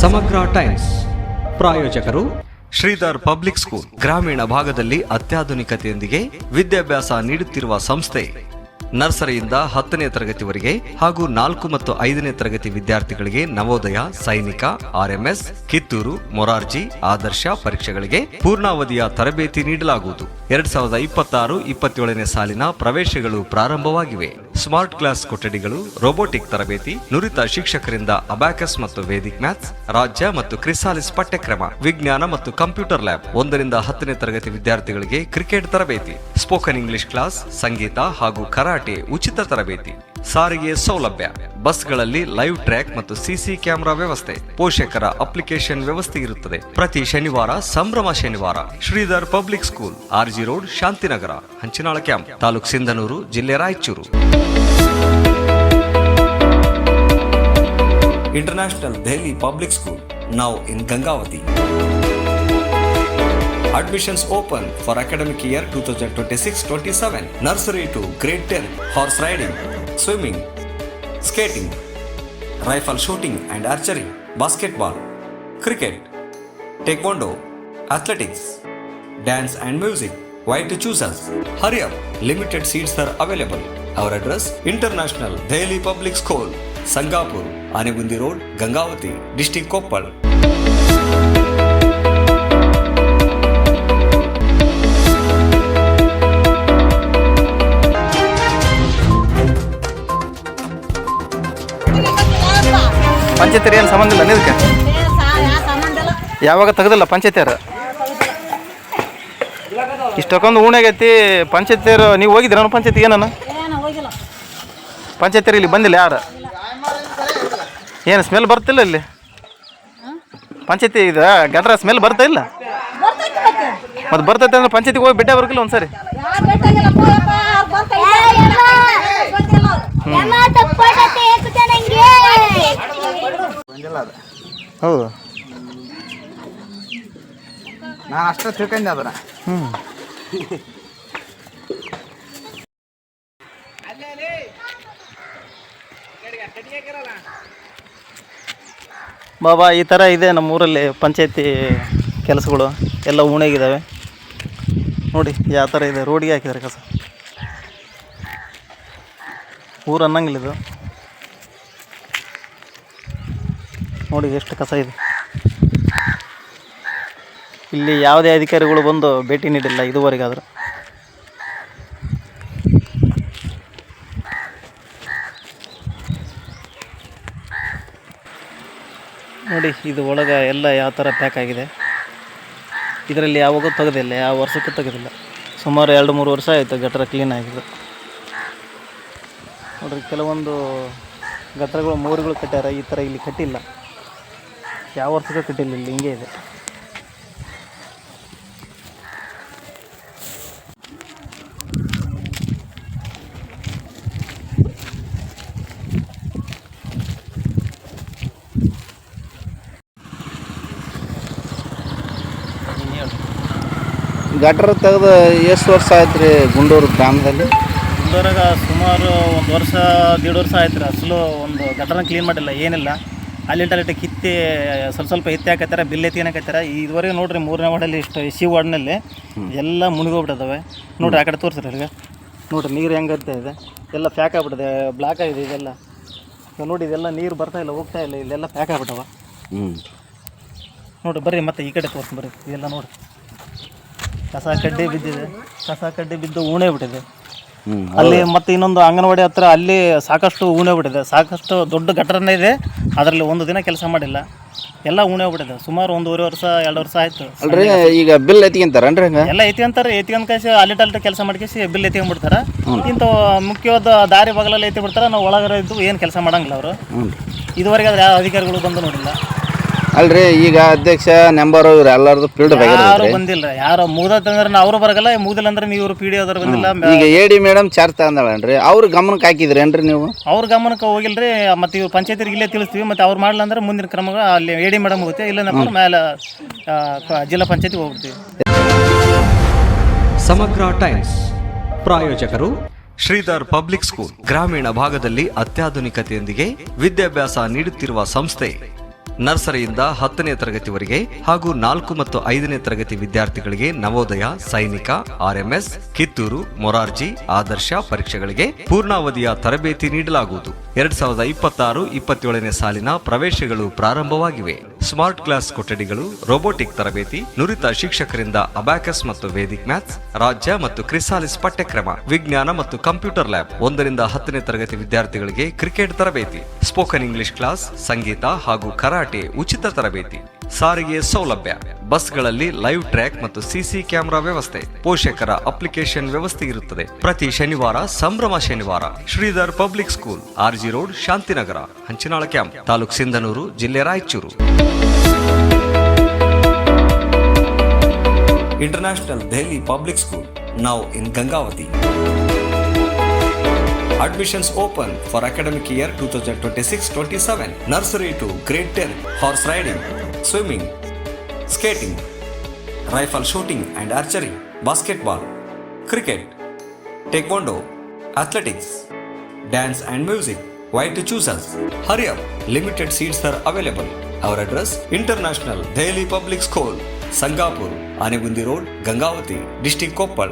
ಸಮಗ್ರ ಟೈಮ್ಸ್ ಪ್ರಾಯೋಜಕರು Sridhar public school. ಗ್ರಾಮೀಣ ಭಾಗದಲ್ಲಿ ಅತ್ಯಾಧುನಿಕತೆಯೊಂದಿಗೆ ವಿದ್ಯಾಭ್ಯಾಸ ನೀಡುತ್ತಿರುವ ಸಂಸ್ಥೆ. ನರ್ಸರಿಯಿಂದ 10ನೇ ತರಗತಿವರೆಗೆ ಹಾಗೂ 4 ಮತ್ತು 5ನೇ ತರಗತಿ ವಿದ್ಯಾರ್ಥಿಗಳಿಗೆ ನವೋದಯ, ಸೈನಿಕ, RMS, ಕಿತ್ತೂರು, ಮೊರಾರ್ಜಿ, ಆದರ್ಶ ಪರೀಕ್ಷೆಗಳಿಗೆ ಪೂರ್ಣಾವಧಿಯ ತರಬೇತಿ ನೀಡಲಾಗುವುದು. 2026-27ನೇ ಸಾಲಿನ ಪ್ರವೇಶಗಳು ಪ್ರಾರಂಭವಾಗಿವೆ. ಸ್ಮಾರ್ಟ್ ಕ್ಲಾಸ್ ಕೊಠಡಿಗಳು, ರೋಬೋಟಿಕ್ ತರಬೇತಿ, ನುರಿತ ಶಿಕ್ಷಕರಿಂದ ಅಬ್ಯಾಕಸ್ ಮತ್ತು ವೇದಿಕ್ ಮ್ಯಾಥ್ಸ್, ರಾಜ್ಯ ಮತ್ತು ಕ್ರಿಸಾಲಿಸ್ ಪಠ್ಯಕ್ರಮ, ವಿಜ್ಞಾನ ಮತ್ತು ಕಂಪ್ಯೂಟರ್ ಲ್ಯಾಬ್. 1ರಿಂದ 10ನೇ ತರಗತಿ ವಿದ್ಯಾರ್ಥಿಗಳಿಗೆ ಕ್ರಿಕೆಟ್ ತರಬೇತಿ, ಸ್ಪೋಕನ್ ಇಂಗ್ಲಿಷ್ ಕ್ಲಾಸ್, ಸಂಗೀತ ಹಾಗೂ ಕರಾಟೆ ಉಚಿತ ತರಬೇತಿ. ಸಾರಿಗೆ ಸೌಲಭ್ಯ, ಬಸ್ಗಳಲ್ಲಿ ಲೈವ್ ಟ್ರ್ಯಾಕ್ ಮತ್ತು ಸಿಸಿ ಕ್ಯಾಮೆರಾ ವ್ಯವಸ್ಥೆ, ಪೋಷಕರ ಅಪ್ಲಿಕೇಶನ್ ವ್ಯವಸ್ಥೆ ಇರುತ್ತದೆ. ಪ್ರತಿ ಶನಿವಾರ ಸಂಭ್ರಮ ಶನಿವಾರ. Shridhar public school, RG road, Shantinagar, Hanchinal camp, taluk Sindhanur, ಜಿಲ್ಲೆ Raichur. International Delhi public school, now in Gangavati. Admissions open for academic year 2026-27. Nursery to grade 10. Horse riding, swimming, skating, rifle shooting and archery, basketball, cricket, taekwondo, athletics, dance and music. Why to choose us? Hurry up, limited seats are available. Our address: International Daily Public School, Sangapur, Anegundi Road, Gangavati, District Koppal. ಪಂಚಾಯತಿ ಏನು ಸಂಬಂಧ ಇಲ್ಲ ಇದಕ್ಕೆ? ಯಾವಾಗ ತೆಗೆದಿಲ್ಲ ಪಂಚಾಯತಿಯರು? ಇಷ್ಟಕ್ಕೊಂದು ಊಣಾಗೈತಿ ಪಂಚಾಯತಿಯರು. ನೀವು ಹೋಗಿದ್ದೀರ ಪಂಚಾಯತಿ? ಏನನ್ನ ಪಂಚಾಯತಿಯರು ಇಲ್ಲಿ ಬಂದಿಲ್ಲ ಯಾರು? ಏನು ಸ್ಮೆಲ್ ಬರ್ತಿಲ್ಲ ಇಲ್ಲಿ ಪಂಚಾಯತಿ? ಇದು ಗಟ್ರ ಸ್ಮೆಲ್ ಬರ್ತಾ ಇಲ್ಲ? ಮತ್ತು ಬರ್ತೈತೆ ಅಂದ್ರೆ ಪಂಚಾಯತಿಗೆ ಹೋಗಿ ಭೇಟಿ ಬರ್ಕಿಲ್ಲ ಒಂದ್ಸರಿ? ಹೌದು, ನಾನು ಅಷ್ಟೇ ತಿಳ್ಕೊಂಡೆ ಅದನ್ನ. ಬಾಬಾ ಈ ಥರ ಇದೆ ನಮ್ಮೂರಲ್ಲಿ ಪಂಚಾಯತಿ ಕೆಲಸಗಳು ಎಲ್ಲ ಉಣೆಗಿದ್ದಾವೆ ನೋಡಿ. ಯಾವ ಥರ ಇದೆ, ರೋಡಿಗೆ ಹಾಕಿದ್ದಾರೆ ಕಸ. ಊರು ಅನ್ನಂಗಿಲ್ಲ ಇದು ನೋಡಿ, ಎಷ್ಟು ಕಸ ಇದೆ. ಇಲ್ಲಿ ಯಾವುದೇ ಅಧಿಕಾರಿಗಳು ಬಂದು ಭೇಟಿ ನೀಡಿಲ್ಲ ಇದುವರೆಗಾದರೂ. ನೋಡಿ ಇದು ಒಳಗೆ ಎಲ್ಲ ಯಾವ ಥರ ಪ್ಯಾಕ್ ಆಗಿದೆ. ಇದರಲ್ಲಿ ಯಾವಾಗೂ ತೆಗೆದಿಲ್ಲ, ಯಾವ ವರ್ಷಕ್ಕೂ ತೆಗೆದಿಲ್ಲ. ಸುಮಾರು 2-3 ವರ್ಷ ಆಯಿತು ಗಟ್ರ ಕ್ಲೀನ್ ಆಗಿದೆ. ನೋಡ್ರಿ, ಕೆಲವೊಂದು ಗಟ್ರಗಳು ಮೋರಿಗಳು ಕಟ್ಟ್ಯಾರ, ಈ ಥರ ಇಲ್ಲಿ ಕಟ್ಟಿಲ್ಲ. ಯಾವ ವರ್ಷಕ್ಕೂ ಕಟ್ಟಿಲ್ಲ, ಇಲ್ಲಿ ಹಿಂಗೆ ಇದೆ. ಗಟ್ರ ತೆಗೆದು ಎಷ್ಟು ವರ್ಷ ಆಯ್ತು ರೀ ಗುಂಡೂರು ಗ್ರಾಮದಲ್ಲಿ? ಗುಂಡೂರಾಗ ಸುಮಾರು 1 ವರ್ಷ 1.5 ವರ್ಷ ಆಯ್ತು ರೀ. ಅಸಲು ಒಂದು ಗಟ್ರನ ಕ್ಲೀನ್ ಮಾಡಿಲ್ಲ, ಏನಿಲ್ಲ. ಅಲ್ಲಿಂಟ ಕಿತ್ತಿ ಸ್ವಲ್ಪ ಎತ್ತಿ ಹಾಕತ್ತಾರೆ, ಬಿಲ್ ಎತ್ತಿ ಹಾಕತ್ತಾರೆ. ಇದುವರೆಗೆ ನೋಡ್ರಿ 3ನೇ ವಾರ್ಡಲ್ಲಿ ಇಷ್ಟು ಸಿ ವಾರ್ಡ್ನಲ್ಲಿ ಎಲ್ಲ ಮುಳುಗೋಗ್ಬಿಟ್ಟಿದ್ದಾವೆ. ನೋಡ್ರಿ ಆ ಕಡೆ ತೋರಿಸ್ರಿ ಅಲ್ಲಿಗೆ. ನೋಡ್ರಿ ನೀರು ಹೆಂಗಂತ ಇದೆ, ಎಲ್ಲ ಪ್ಯಾಕ್ ಆಗ್ಬಿಟ್ಟಿದೆ, ಬ್ಲಾಕ್ ಆಗಿದೆ ಇದೆಲ್ಲ. ನೋಡಿ ಇದೆಲ್ಲ ನೀರು ಬರ್ತಾ ಇಲ್ಲ, ಹೋಗ್ತಾ ಇಲ್ಲ, ಇಲ್ಲೆಲ್ಲ ಪ್ಯಾಕ್ ಆಗ್ಬಿಟ್ಟವ. ನೋಡ್ರಿ ಬರ್ರಿ, ಮತ್ತೆ ಈ ಕಡೆ ತೋರಿಸಿ ಬರ್ರಿ. ಇದೆಲ್ಲ ನೋಡ್ರಿ ಕಸ ಕಡ್ಡಿ ಬಿದ್ದಿದೆ, ಕಸ ಕಡ್ಡಿ ಬಿದ್ದು ಉಣೆ ಬಿಟ್ಟಿದೆ. ಅಲ್ಲಿ ಮತ್ತೆ ಇನ್ನೊಂದು ಅಂಗನವಾಡಿ ಹತ್ರ ಅಲ್ಲಿ ಸಾಕಷ್ಟು ಉಣೆ ಬಿಟ್ಟಿದೆ. ಸಾಕಷ್ಟು ದೊಡ್ಡ ಗಟ್ಟರನೇ ಇದೆ, ಅದರಲ್ಲಿ ಒಂದು ದಿನ ಕೆಲಸ ಮಾಡಿಲ್ಲ, ಎಲ್ಲ ಉಣೆ ಬಿಟ್ಟಿದೆ. ಸುಮಾರು 1.5 ವರ್ಷ 2 ವರ್ಷ ಆಯ್ತು. ಅಲ್ರಿ ಈಗ ಬಿಲ್ ಎತ್ಕೊಂತಾರನ್ರಿ? ಎಲ್ಲ ಎತ್ಕೊಂತಾರೆ, ಎತ್ಕೊಂಡ್ ಕಾಯಿಸಿ ಅಲ್ಲಿಟಲ್ಟ ಕೆಲಸ ಮಾಡ್ಕೇಸಿ ಬಿಲ್ ಎತ್ಕೊಂಡ್ಬಿಡ್ತಾರೆ. ಇಂಥ ಮುಖ್ಯವಾದ ದಾರಿ ಬಗಲಲ್ಲಿ ಎತ್ತಿ ಬಿಡ್ತಾರೆ. ನಾವು ಒಳಗಡೆ ಇದ್ದು ಏನು ಕೆಲಸ ಮಾಡಂಗಿಲ್ಲ ಅವರು. ಇದುವರೆಗೆ ಯಾವ ಅಧಿಕಾರಿಗಳು ಬಂದು ನೋಡಿಲ್ಲ. ಅಲ್ರಿ ಈಗ ಅಧ್ಯಕ್ಷ ನಂಬರ್ ಇವ್ರು ಎಲ್ಲರದು ಫೀಲ್ಡ್ ಯಾರು ಬಂದಿಲ್ಲ. ಯಾರು ಮುಗ್ದಂದ್ರೆ ಅವರು ಬರಗಲ್ಲ, ಮುಗ್ದಿಲ್ಲ ಅಂದ್ರೆ ನೀವು ಪಿ ಡಿ ಆದವ್ರು ಬಂದಿಲ್ಲ. ಈಗ AD ಮೇಡಮ್ ಚಾರ್ಜ್ ತಗೊಂಡಳನ್ರಿ, ಅವ್ರ ಗಮನಕ್ಕೆ ಹಾಕಿದ್ರೇನ್ರಿ ನೀವು? ಅವ್ರ ಗಮನಕ್ಕೆ ಹೋಗಿಲ್ರಿ. ಮತ್ತೆ ಇವ್ರು ಪಂಚಾಯತಿಗೆ ಇಲ್ಲೇ ತಿಳಿಸ್ತೀವಿ, ಮತ್ತೆ ಅವ್ರು ಮಾಡಲ್ಲ ಅಂದ್ರೆ ಮುಂದಿನ ಕ್ರಮಗಳು ಅಲ್ಲಿ AD ಮೇಡಮ್ ಹೋಗುತ್ತೆ, ಇಲ್ಲಂದ್ರೆ ಮೇಲೆ ಜಿಲ್ಲಾ ಪಂಚಾಯತಿಗೆ ಹೋಗ್ಬಿಡ್ತೀವಿ. ಸಮಗ್ರ ಟೈಮ್ಸ್ ಪ್ರಾಯೋಜಕರು ಶ್ರೀಧರ್ ಪಬ್ಲಿಕ್ ಸ್ಕೂಲ್. ಗ್ರಾಮೀಣ ಭಾಗದಲ್ಲಿ ಅತ್ಯಾಧುನಿಕತೆಯೊಂದಿಗೆ ವಿದ್ಯಾಭ್ಯಾಸ ನೀಡುತ್ತಿರುವ ಸಂಸ್ಥೆ. ನರ್ಸರಿಯಿಂದ 10ನೇ ತರಗತಿವರೆಗೆ ಹಾಗೂ 4 ಮತ್ತು 5ನೇ ತರಗತಿ ವಿದ್ಯಾರ್ಥಿಗಳಿಗೆ ನವೋದಯ, ಸೈನಿಕ, RMS, ಕಿತ್ತೂರು, ಮೊರಾರ್ಜಿ, ಆದರ್ಶ ಪರೀಕ್ಷೆಗಳಿಗೆ ಪೂರ್ಣಾವಧಿಯ ತರಬೇತಿ ನೀಡಲಾಗುವುದು. 2026-27ನೇ ಸಾಲಿನ ಪ್ರವೇಶಗಳು ಪ್ರಾರಂಭವಾಗಿವೆ. ಸ್ಮಾರ್ಟ್ ಕ್ಲಾಸ್ ಕೊಠಡಿಗಳು, ರೋಬೋಟಿಕ್ ತರಬೇತಿ, ನುರಿತ ಶಿಕ್ಷಕರಿಂದ ಅಬ್ಯಾಕಸ್ ಮತ್ತು ವೇದಿಕ್ ಮ್ಯಾಥ್ಸ್, ರಾಜ್ಯ ಮತ್ತು ಕ್ರಿಸಾಲಿಸ್ ಪಠ್ಯಕ್ರಮ, ವಿಜ್ಞಾನ ಮತ್ತು ಕಂಪ್ಯೂಟರ್ ಲ್ಯಾಬ್. 1ರಿಂದ 10ನೇ ತರಗತಿ ವಿದ್ಯಾರ್ಥಿಗಳಿಗೆ ಕ್ರಿಕೆಟ್ ತರಬೇತಿ, ಸ್ಪೋಕನ್ ಇಂಗ್ಲಿಷ್ ಕ್ಲಾಸ್, ಸಂಗೀತ ಹಾಗೂ ಕರಾಟೆ ಉಚಿತ ತರಬೇತಿ. ಸಾರಿಗೆ ಸೌಲಭ್ಯ, ಬಸ್ಗಳಲ್ಲಿ ಲೈವ್ ಟ್ರ್ಯಾಕ್ ಮತ್ತು ಸಿಸಿ ಕ್ಯಾಮೆರಾ ವ್ಯವಸ್ಥೆ, ಪೋಷಕರ ಅಪ್ಲಿಕೇಶನ್ ವ್ಯವಸ್ಥೆ ಇರುತ್ತದೆ. ಪ್ರತಿ ಶನಿವಾರ ಸಂಭ್ರಮ ಶನಿವಾರ. Shridhar public school, RG road, Shantinagar, Hanchinal camp, taluk Sindhanur, ಜಿಲ್ಲೆ Raichur. International Delhi Public School, now in Gangavati. Admissions open for academic year 2026-27. Nursery to grade 10. Horse riding, swimming, skating, rifle shooting and archery, basketball, cricket, taekwondo, athletics, dance and music. Why to choose us? Hurry up, limited seats are available. Our address, International Delhi Public School, Sangapur, Anegundi Road, Gangavati, District Koppal.